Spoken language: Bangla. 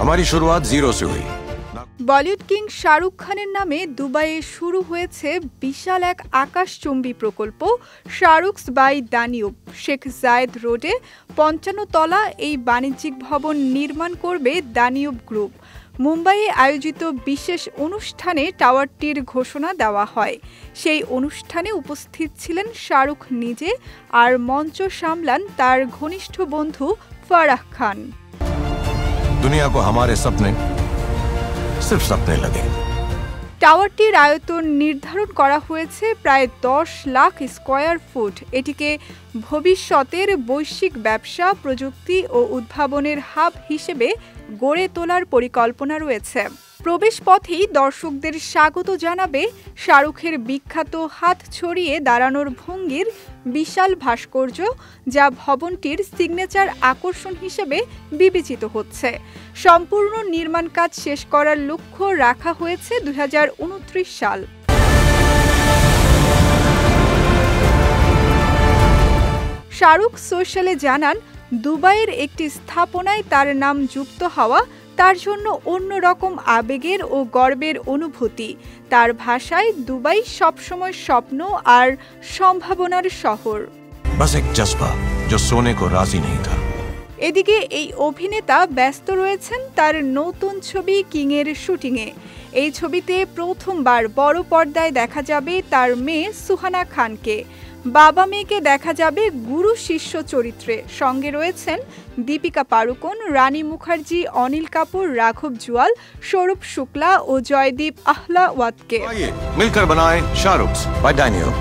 हमारी शुरुआत जीरो से हुई। বলিউড কিং শাহরুখ খানের নামে দুবাইয়ে শুরু হয়েছে বিশাল এক আকাশচুম্বী প্রকল্প শাহরুখস বাই দানিউব। শেখ জায়েদ রোডে ৫৫ তলা এই বাণিজ্যিক ভবন নির্মাণ করবে দানিউব গ্রুপ। মুম্বাইয়ে আয়োজিত বিশেষ অনুষ্ঠানে টাওয়ারটির ঘোষণা দেওয়া হয়। সেই অনুষ্ঠানে উপস্থিত ছিলেন শাহরুখ নিজে, আর মঞ্চ সামলান তার ঘনিষ্ঠ বন্ধু ফারাহ খান। দুনিয়া কো হামারে সপনে সির্ফ সপনে লাগে। টাওয়ারটির আয়তন নির্ধারণ করা হয়েছে প্রায় ১০ লাখ স্কয়ার ফুট। এটিকে ভবিষ্যতের বৈশ্বিক ব্যবসা, প্রযুক্তি ও উদ্ভাবনের হাব হিসেবে গড়ে তোলার পরিকল্পনা রয়েছে। প্রবেশপথেই দর্শকদের স্বাগত জানাবে শাহরুখের বিখ্যাত হাত ছড়িয়ে দাঁড়ানোর ভঙ্গির বিশাল ভাস্কর্য, যা ভবনটির সিগনেচার আকর্ষণ হিসেবে বিবেচিত হচ্ছে। সম্পূর্ণ নির্মাণ কাজ শেষ করার লক্ষ্য রাখা হয়েছে ২০২৯ সাল। শাহরুখ সোশ্যালে জানান, দুবাইয়ের একটি স্থাপনায় তার নাম যুক্ত হওয়া তার জন্য অন্যরকম আবেগের ও গর্বের অনুভূতি। তার ভাষায় দুবাই সবসময় স্বপ্ন আর সম্ভাবনার শহর। বাস এক জজবা जो सोने को राजी नहीं था। এদিকে এই অভিনেতা ব্যস্ত রয়েছেন তার নতুন ছবি কিংয়ের শুটিংয়ে। এই ছবিতে প্রথমবার বড় পর্দায় দেখা যাবে তার মেয়ে সুহানা খানকে। বাবা মেয়েকে দেখা যাবে গুরু শিষ্য চরিত্রে। সঙ্গে রয়েছেন দীপিকা পাড়ুকোন, রানী মুখার্জি, অনিল কাপুর, রাঘব জুয়াল, সৌরভ শুক্লা ও জয়দীপ আহলাওয়াতকে। মিলকর বানায়ে শাহরুখস বাই দানিউব।